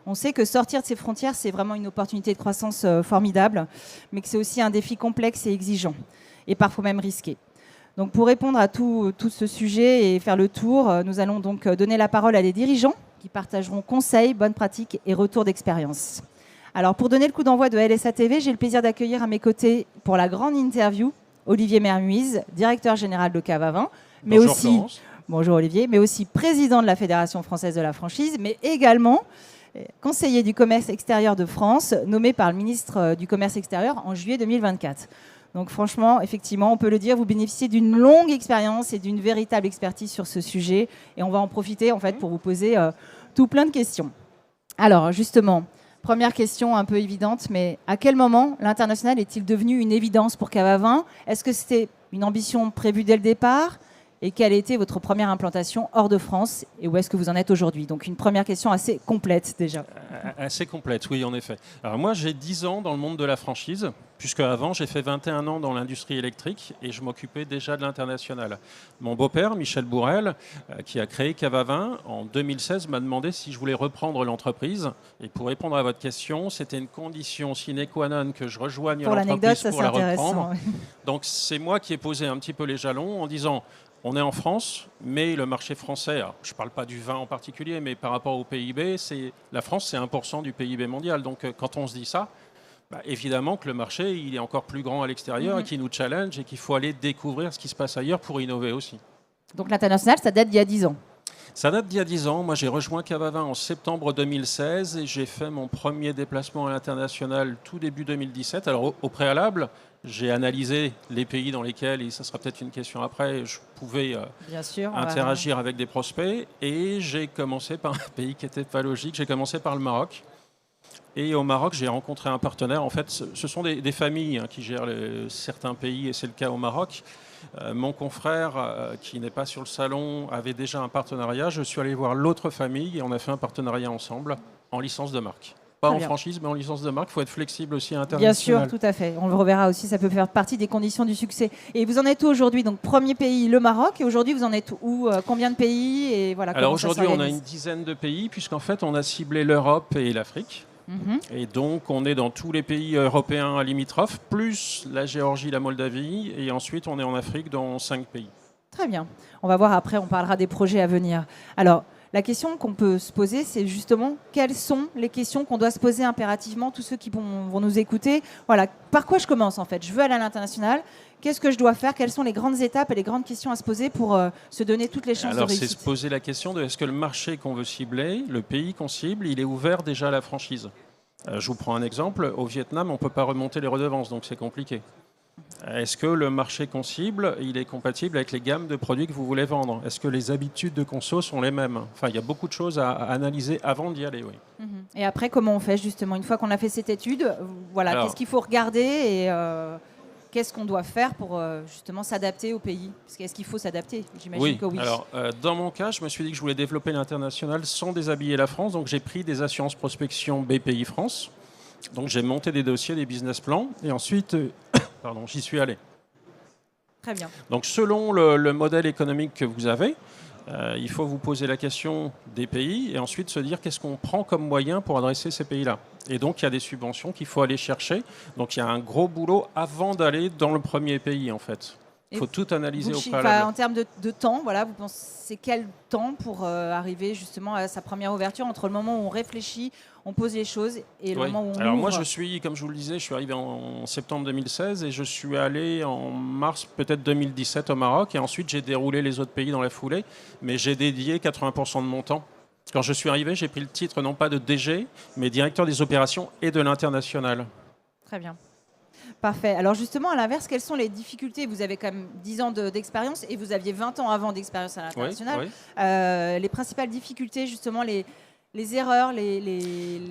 On sait que sortir de ces frontières, c'est vraiment une opportunité de croissance formidable, mais que c'est aussi un défi complexe et exigeant, et parfois même risqué. Donc pour répondre à tout ce sujet et faire le tour, nous allons donc donner la parole à des dirigeants qui partageront conseils, bonnes pratiques et retours d'expérience. Alors pour donner le coup d'envoi de LSA TV, j'ai le plaisir d'accueillir à mes côtés pour la grande interview Olivier Mermuise, directeur général de Cave à Vin, mais Bonjour aussi, Florence. bonjour Olivier, mais aussi président de la Fédération française de la franchise, mais également conseiller du commerce extérieur de France, nommé par le ministre du Commerce extérieur en juillet 2024. Donc franchement, effectivement, on peut le dire, vous bénéficiez d'une longue expérience et d'une véritable expertise sur ce sujet. Et on va en profiter en fait pour vous poser tout plein de questions. Alors justement, première question un peu évidente, mais à quel moment l'international est-il devenu une évidence pour Cave à Vin? Est-ce que c'était une ambition prévue dès le départ? Et quelle a été votre première implantation hors de France et où est-ce que vous en êtes aujourd'hui? Donc une première question assez complète déjà. Assez complète, oui, en effet. Alors moi, j'ai 10 ans dans le monde de la franchise, puisque avant, j'ai fait 21 ans dans l'industrie électrique et je m'occupais déjà de l'international. Mon beau-père, Michel Bourrel, qui a créé Cave à Vin en 2016, m'a demandé si je voulais reprendre l'entreprise. Et pour répondre à votre question, c'était une condition sine qua non que je rejoigne l'entreprise pour la reprendre. Donc c'est moi qui ai posé un petit peu les jalons en disant... On est en France, mais le marché français, alors, je ne parle pas du vin en particulier, mais par rapport au PIB, la France, c'est 1% du PIB mondial. Donc quand on se dit ça, évidemment que le marché il est encore plus grand à l'extérieur et qu'il nous challenge et qu'il faut aller découvrir ce qui se passe ailleurs pour innover aussi. Donc l'international, ça date d'il y a 10 ans. Ça date d'il y a 10 ans. Moi, j'ai rejoint Cave à Vin en septembre 2016 et j'ai fait mon premier déplacement à l'international tout début 2017. Alors, au préalable, j'ai analysé les pays dans lesquels, et ça sera peut-être une question après, je pouvais interagir avec des prospects. Et j'ai commencé par un pays qui n'était pas logique. J'ai commencé par le Maroc. Et au Maroc, j'ai rencontré un partenaire. En fait, ce sont des familles qui gèrent certains pays, et c'est le cas au Maroc. Mon confrère, qui n'est pas sur le salon, avait déjà un partenariat. Je suis allé voir l'autre famille et on a fait un partenariat ensemble en licence de marque. Pas en franchise, mais en licence de marque. Il faut être flexible aussi à l'international. Bien sûr, tout à fait. On le reverra aussi, ça peut faire partie des conditions du succès. Et vous en êtes où aujourd'hui? Donc, premier pays, le Maroc. Et aujourd'hui, vous en êtes où? Combien de pays? Et voilà, alors aujourd'hui, on a une dizaine de pays, puisqu'en fait, on a ciblé l'Europe et l'Afrique. Et donc, on est dans tous les pays européens limitrophes, plus la Géorgie, la Moldavie. Et ensuite, on est en Afrique dans 5 pays. Très bien. On va voir après, on parlera des projets à venir. Alors, la question qu'on peut se poser, c'est justement quelles sont les questions qu'on doit se poser impérativement, tous ceux qui vont nous écouter. Voilà, par quoi je commence en fait? Je veux aller à l'international. Qu'est-ce que je dois faire? Quelles sont les grandes étapes et les grandes questions à se poser pour se donner toutes les chances de réussite? Alors, c'est se poser la question de est-ce que le marché qu'on veut cibler, le pays qu'on cible, il est ouvert déjà à la franchise? Je vous prends un exemple. Au Vietnam, on ne peut pas remonter les redevances, donc c'est compliqué. Est-ce que le marché qu'on cible, il est compatible avec les gammes de produits que vous voulez vendre? Est-ce que les habitudes de conso sont les mêmes? Enfin, il y a beaucoup de choses à analyser avant d'y aller, oui. Et après, comment on fait justement? Une fois qu'on a fait cette étude, voilà, qu'est-ce qu'il faut regarder et qu'est-ce qu'on doit faire pour justement s'adapter au pays? Est-ce qu'il faut s'adapter? J'imagine que oui. Alors, dans mon cas, je me suis dit que je voulais développer l'international sans déshabiller la France. Donc, j'ai pris des assurances prospection BPI France. Donc, j'ai monté des dossiers, des business plans. Et ensuite, j'y suis allé. Très bien. Donc, selon le modèle économique que vous avez, il faut vous poser la question des pays et ensuite se dire qu'est-ce qu'on prend comme moyen pour adresser ces pays-là. Et donc, il y a des subventions qu'il faut aller chercher. Donc, il y a un gros boulot avant d'aller dans le premier pays, en fait. Il faut tout analyser au préalable. En termes de temps, voilà, vous pensez quel temps pour arriver justement à sa première ouverture entre le moment où on réfléchit, on pose les choses et le moment où on Alors ouvre? moi, comme je vous le disais, je suis arrivé en septembre 2016 et je suis allé en mars peut-être 2017 au Maroc et ensuite j'ai déroulé les autres pays dans la foulée, mais j'ai dédié 80% de mon temps. Quand je suis arrivé, j'ai pris le titre non pas de DG, mais directeur des opérations et de l'international. Très bien. Parfait. Alors justement, à l'inverse, quelles sont les difficultés? Vous avez quand même 10 ans d'expérience et vous aviez 20 ans avant d'expérience à l'international. Oui. Les principales difficultés, justement, les erreurs, les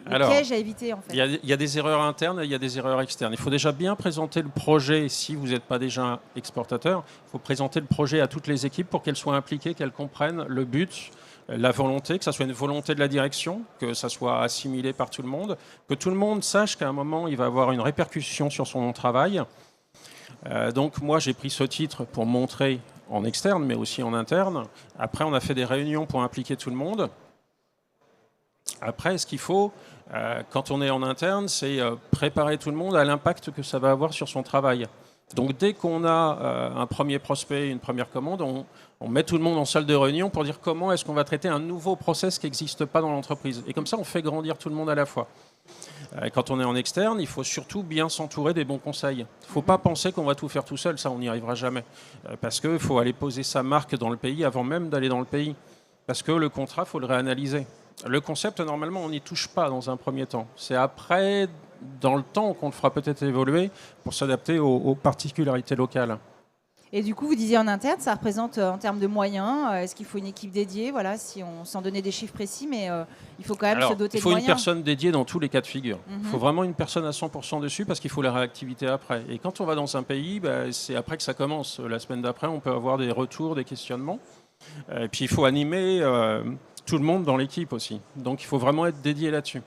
pièges à éviter en fait? Il y a des erreurs internes et il y a des erreurs externes. Il faut déjà bien présenter le projet. Si vous n'êtes pas déjà exportateur, il faut présenter le projet à toutes les équipes pour qu'elles soient impliquées, qu'elles comprennent le but, la volonté, que ça soit une volonté de la direction, que ça soit assimilé par tout le monde, que tout le monde sache qu'à un moment, il va avoir une répercussion sur son travail. Donc moi, j'ai pris ce titre pour montrer en externe, mais aussi en interne. Après, on a fait des réunions pour impliquer tout le monde. Après, ce qu'il faut, quand on est en interne, c'est préparer tout le monde à l'impact que ça va avoir sur son travail. Donc dès qu'on a un premier prospect, une première commande, on met tout le monde en salle de réunion pour dire comment est-ce qu'on va traiter un nouveau process qui n'existe pas dans l'entreprise. Et comme ça, on fait grandir tout le monde à la fois. Quand on est en externe, il faut surtout bien s'entourer des bons conseils. Il ne faut pas penser qu'on va tout faire tout seul, ça on n'y arrivera jamais. Parce qu'il faut aller poser sa marque dans le pays avant même d'aller dans le pays. Parce que le contrat, il faut le réanalyser. Le concept, normalement, on n'y touche pas dans un premier temps. C'est après, dans le temps, qu'on le fera peut-être évoluer pour s'adapter aux particularités locales. Et du coup, vous disiez en interne, ça représente en termes de moyens, est-ce qu'il faut une équipe dédiée, voilà, si on s'en donnait des chiffres précis, mais il faut quand même se doter de moyens. Il faut une personne dédiée dans tous les cas de figure. Il faut vraiment une personne à 100% dessus parce qu'il faut la réactivité après. Et quand on va dans un pays, c'est après que ça commence. La semaine d'après, on peut avoir des retours, des questionnements. Et puis il faut animer tout le monde dans l'équipe aussi. Donc il faut vraiment être dédié là-dessus.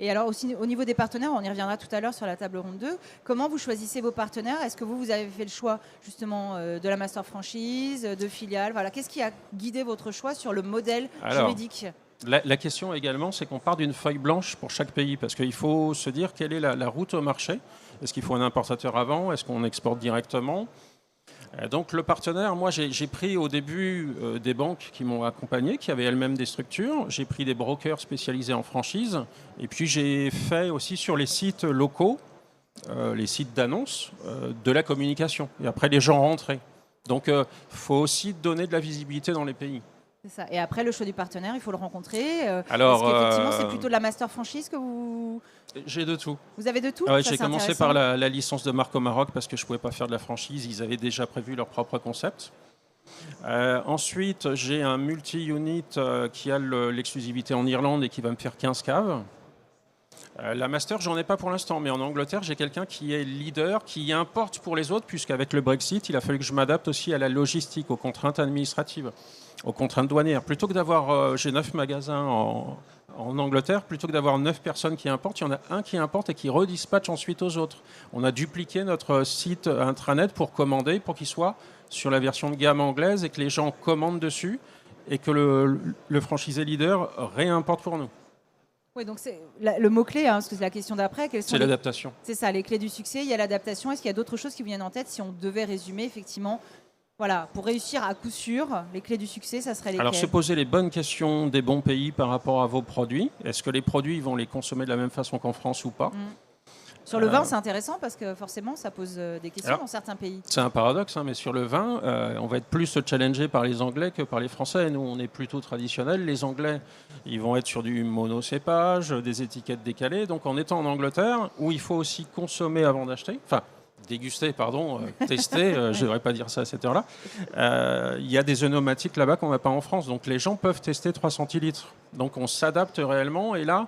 Et alors aussi au niveau des partenaires, on y reviendra tout à l'heure sur la table ronde 2, comment vous choisissez vos partenaires? Est-ce que vous avez fait le choix justement de la master franchise, de filiale? Voilà, qu'est-ce qui a guidé votre choix sur le modèle juridique? La question également, c'est qu'on part d'une feuille blanche pour chaque pays, parce qu'il faut se dire quelle est la route au marché. Est-ce qu'il faut un importateur avant? Est-ce qu'on exporte directement? Donc le partenaire, moi j'ai pris au début des banques qui m'ont accompagné, qui avaient elles-mêmes des structures. J'ai pris des brokers spécialisés en franchise. Et puis j'ai fait aussi sur les sites locaux, les sites d'annonces, de la communication. Et après les gens rentraient. Donc il faut aussi donner de la visibilité dans les pays. C'est ça. Et après le choix du partenaire, il faut le rencontrer. Alors, parce qu'effectivement, c'est plutôt de la master franchise que vous... J'ai de tout. Vous avez de tout? J'ai commencé par la licence de marque au Maroc parce que je ne pouvais pas faire de la franchise. Ils avaient déjà prévu leur propre concept. Ensuite, j'ai un multi-unit qui a l'exclusivité en Irlande et qui va me faire 15 caves. La master, j'en ai pas pour l'instant, mais en Angleterre, j'ai quelqu'un qui est leader, qui importe pour les autres, puisqu'avec le Brexit, il a fallu que je m'adapte aussi à la logistique, aux contraintes administratives, aux contraintes douanières. Plutôt que d'avoir, j'ai 9 magasins en Angleterre, plutôt que d'avoir 9 personnes qui importent, il y en a un qui importe et qui redispatche ensuite aux autres. On a dupliqué notre site intranet pour commander, pour qu'il soit sur la version de gamme anglaise et que les gens commandent dessus et que le franchisé leader réimporte pour nous. Oui, donc c'est le mot-clé, parce que c'est la question d'après. C'est l'adaptation. C'est ça, les clés du succès, il y a l'adaptation. Est-ce qu'il y a d'autres choses qui vous viennent en tête si on devait résumer effectivement? Voilà, pour réussir à coup sûr, les clés du succès, ça serait lesquelles? Alors, se poser les bonnes questions des bons pays par rapport à vos produits. Est-ce que les produits ils vont les consommer de la même façon qu'en France ou pas? Sur le vin, c'est intéressant parce que forcément, ça pose des questions dans certains pays. C'est un paradoxe, mais sur le vin, on va être plus challengé par les Anglais que par les Français. Nous, on est plutôt traditionnels. Les Anglais, ils vont être sur du monocépage, des étiquettes décalées. Donc, en étant en Angleterre, où il faut aussi consommer avant d'acheter, enfin, déguster, pardon, tester, je ne devrais pas dire ça à cette heure-là, il y a des œnomatiques là-bas qu'on n'a pas en France. Donc, les gens peuvent tester 3 centilitres. Donc, on s'adapte réellement. Et là,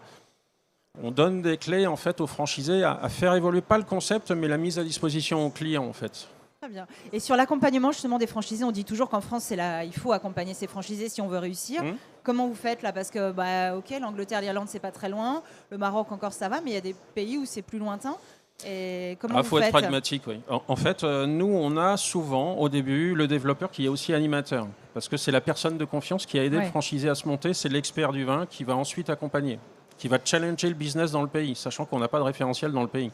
on donne des clés en fait aux franchisés à faire évoluer pas le concept mais la mise à disposition aux clients en fait. Très bien. Et sur l'accompagnement justement des franchisés, on dit toujours qu'en France il faut accompagner ses franchisés si on veut réussir. Comment vous faites là? Parce que ok, l'Angleterre, l'Irlande c'est pas très loin, le Maroc encore ça va, mais il y a des pays où c'est plus lointain. Et comment vous faites? Il faut être pragmatique, oui. En fait, nous on a souvent au début le développeur qui est aussi animateur parce que c'est la personne de confiance qui a aidé le franchisé à se monter, c'est l'expert du vin qui va ensuite accompagner, qui va challenger le business dans le pays, sachant qu'on n'a pas de référentiel dans le pays.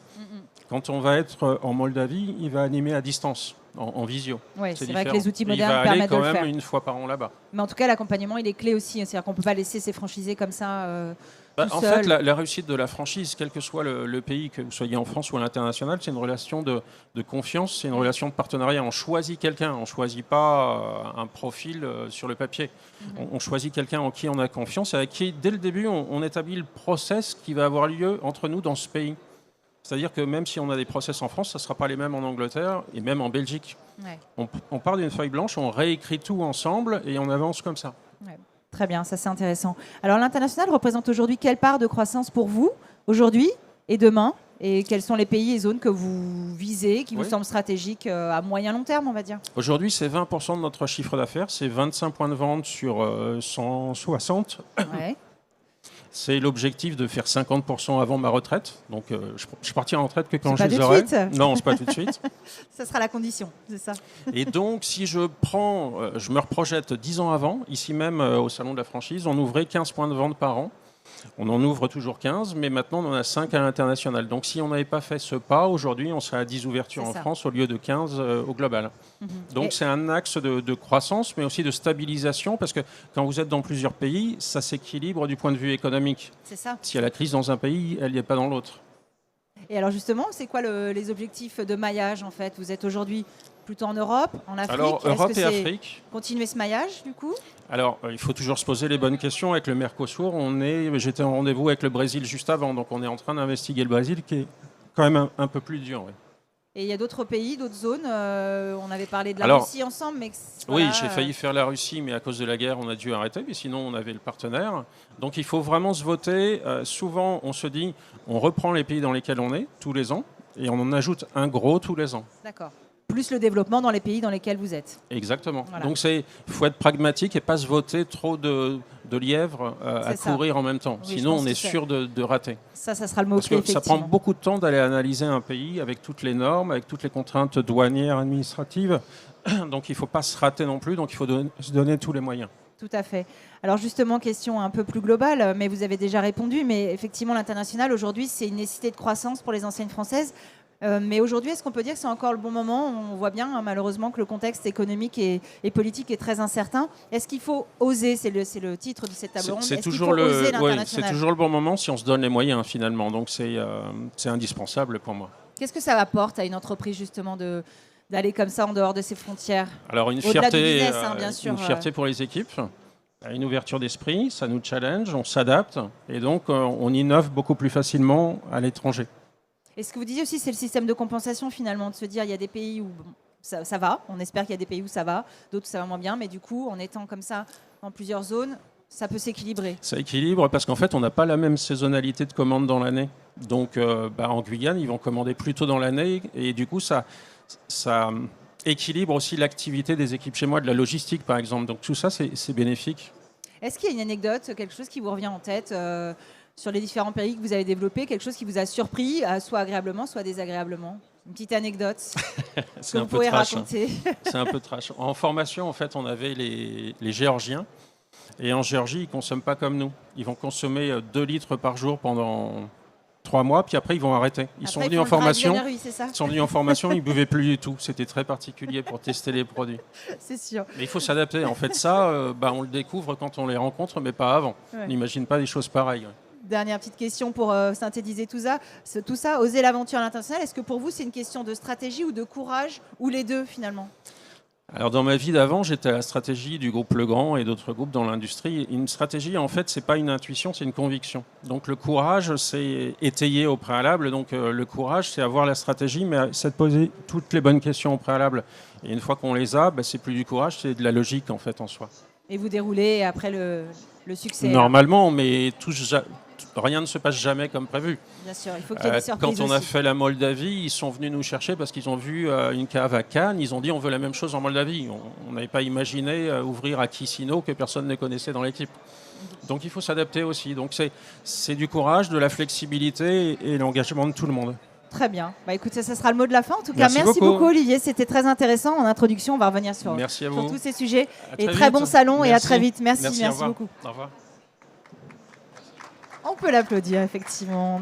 Quand on va être en Moldavie, il va animer à distance, en visio. Oui, c'est vrai que les outils modernes permettent de le faire. Il va aller quand même une fois par an là-bas. Mais en tout cas, l'accompagnement, il est clé aussi. C'est-à-dire qu'on ne peut pas laisser ses franchisés comme ça en fait, la réussite de la franchise, quel que soit le pays, que vous soyez en France ou à l'international, c'est une relation de confiance, c'est une relation de partenariat. On choisit quelqu'un, on ne choisit pas un profil sur le papier. On choisit quelqu'un en qui on a confiance et avec qui, dès le début, on établit le process qui va avoir lieu entre nous dans ce pays. C'est-à-dire que même si on a des process en France, ça ne sera pas les mêmes en Angleterre et même en Belgique. Ouais. On part d'une feuille blanche, on réécrit tout ensemble et on avance comme ça. Ouais. Très bien, ça c'est intéressant. Alors l'international représente aujourd'hui quelle part de croissance pour vous, aujourd'hui et demain? Et quels sont les pays et zones que vous visez, qui vous semblent stratégiques à moyen long terme, on va dire? Aujourd'hui, c'est 20% de notre chiffre d'affaires, c'est 25 points de vente sur 160. Ouais. C'est l'objectif de faire 50% avant ma retraite. Donc, je partirai en retraite que quand je les aurai. Non, c'est pas tout de suite. Ça sera la condition, c'est ça. Et donc, si je me reprojette 10 ans avant, ici même au Salon de la franchise, on ouvrait 15 points de vente par an. On en ouvre toujours 15, mais maintenant on en a 5 à l'international. Donc si on n'avait pas fait ce pas, aujourd'hui on serait à 10 ouvertures en France au lieu de 15 au global. Donc c'est un axe de croissance, mais aussi de stabilisation, parce que quand vous êtes dans plusieurs pays, ça s'équilibre du point de vue économique. C'est ça. S'il y a la crise dans un pays, elle n'y est pas dans l'autre. Et alors justement, c'est quoi les objectifs de maillage en fait? Vous êtes aujourd'hui plutôt en Europe, en Afrique? Alors Europe et Afrique. Continuer ce maillage du coup? Alors il faut toujours se poser les bonnes questions. Avec le Mercosur, j'étais en rendez-vous avec le Brésil juste avant, donc on est en train d'investiguer le Brésil qui est quand même un peu plus dur. Oui. Et il y a d'autres pays, d'autres zones. On avait parlé de la Russie ensemble, mais voilà, oui, j'ai failli faire la Russie, mais à cause de la guerre, on a dû arrêter. Mais sinon, on avait le partenaire. Donc, il faut vraiment se voter. Souvent, on se dit, on reprend les pays dans lesquels on est tous les ans, et on en ajoute un gros tous les ans. D'accord. Plus le développement dans les pays dans lesquels vous êtes. Exactement. Voilà. Donc, il faut être pragmatique et pas se voter trop de lièvres à courir en même temps. Oui, sinon, on est sûr de rater. Ça sera le mot-clé. Parce que ça prend beaucoup de temps d'aller analyser un pays avec toutes les normes, avec toutes les contraintes douanières, administratives. Donc, il ne faut pas se rater non plus. Donc, il faut se donner tous les moyens. Tout à fait. Alors justement, question un peu plus globale, mais vous avez déjà répondu, mais effectivement, l'international, aujourd'hui, c'est une nécessité de croissance pour les enseignes françaises. Mais aujourd'hui, est-ce qu'on peut dire que c'est encore le bon moment? On voit bien, malheureusement, que le contexte économique et politique est très incertain. Est-ce qu'il faut oser? C'est le titre de cette table ronde. C'est toujours le bon moment si on se donne les moyens, finalement. Donc, c'est indispensable pour moi. Qu'est-ce que ça apporte à une entreprise, justement, d'aller comme ça en dehors de ses frontières? Alors, une fierté, bien sûr, une fierté pour les équipes, une ouverture d'esprit, ça nous challenge, on s'adapte. Et donc, on innove beaucoup plus facilement à l'étranger. Et ce que vous disiez aussi, c'est le système de compensation finalement, de se dire il y a des pays où ça va, on espère qu'il y a des pays où ça va, d'autres où ça va moins bien, mais du coup, en étant comme ça dans plusieurs zones, ça peut s'équilibrer. Ça équilibre parce qu'en fait, on n'a pas la même saisonnalité de commande dans l'année. Donc, en Guyane, ils vont commander plus tôt dans l'année et du coup, ça équilibre aussi l'activité des équipes chez moi, de la logistique par exemple. Donc, tout ça, c'est bénéfique. Est-ce qu'il y a une anecdote, quelque chose qui vous revient en tête sur les différents pays que vous avez développés, quelque chose qui vous a surpris, soit agréablement, soit désagréablement? Une petite anecdote que vous pourriez raconter. C'est un peu trash. En formation, en fait, on avait les Géorgiens. Et en Géorgie, ils ne consomment pas comme nous. Ils vont consommer 2 litres par jour pendant 3 mois, puis après, ils vont arrêter. Ils sont venus en formation. Ils sont venus en formation, ils ne buvaient plus du tout. C'était très particulier pour tester les produits. C'est sûr. Mais il faut s'adapter. En fait, ça, on le découvre quand on les rencontre, mais pas avant. Ouais. On n'imagine pas des choses pareilles. Ouais. Dernière petite question pour synthétiser tout ça. Oser l'aventure à l'international, est-ce que pour vous, c'est une question de stratégie ou de courage, ou les deux finalement? Alors dans ma vie d'avant, j'étais à la stratégie du groupe Legrand et d'autres groupes dans l'industrie. Une stratégie, en fait, c'est pas une intuition, c'est une conviction. Donc le courage, c'est étayer au préalable. Donc le courage, c'est avoir la stratégie, mais c'est de poser toutes les bonnes questions au préalable. Et une fois qu'on les a, c'est plus du courage, c'est de la logique en fait en soi. Et vous déroulez après le succès? Normalement, mais rien ne se passe jamais comme prévu. Bien sûr, il faut qu'il y ait des surprises. Quand on aussi. a fait la Moldavie, ils sont venus nous chercher parce qu'ils ont vu une cave à Cannes. Ils ont dit on veut la même chose en Moldavie. On n'avait pas imaginé ouvrir à Chisinau que personne ne connaissait dans l'équipe. Donc il faut s'adapter aussi. Donc c'est du courage, de la flexibilité et l'engagement de tout le monde. Très bien. Écoutez, ça sera le mot de la fin. En tout cas, merci beaucoup Olivier. C'était très intéressant. En introduction, on va revenir sur tous ces sujets. Et très bon salon et à très vite. Merci beaucoup. Au revoir. On peut l'applaudir, effectivement.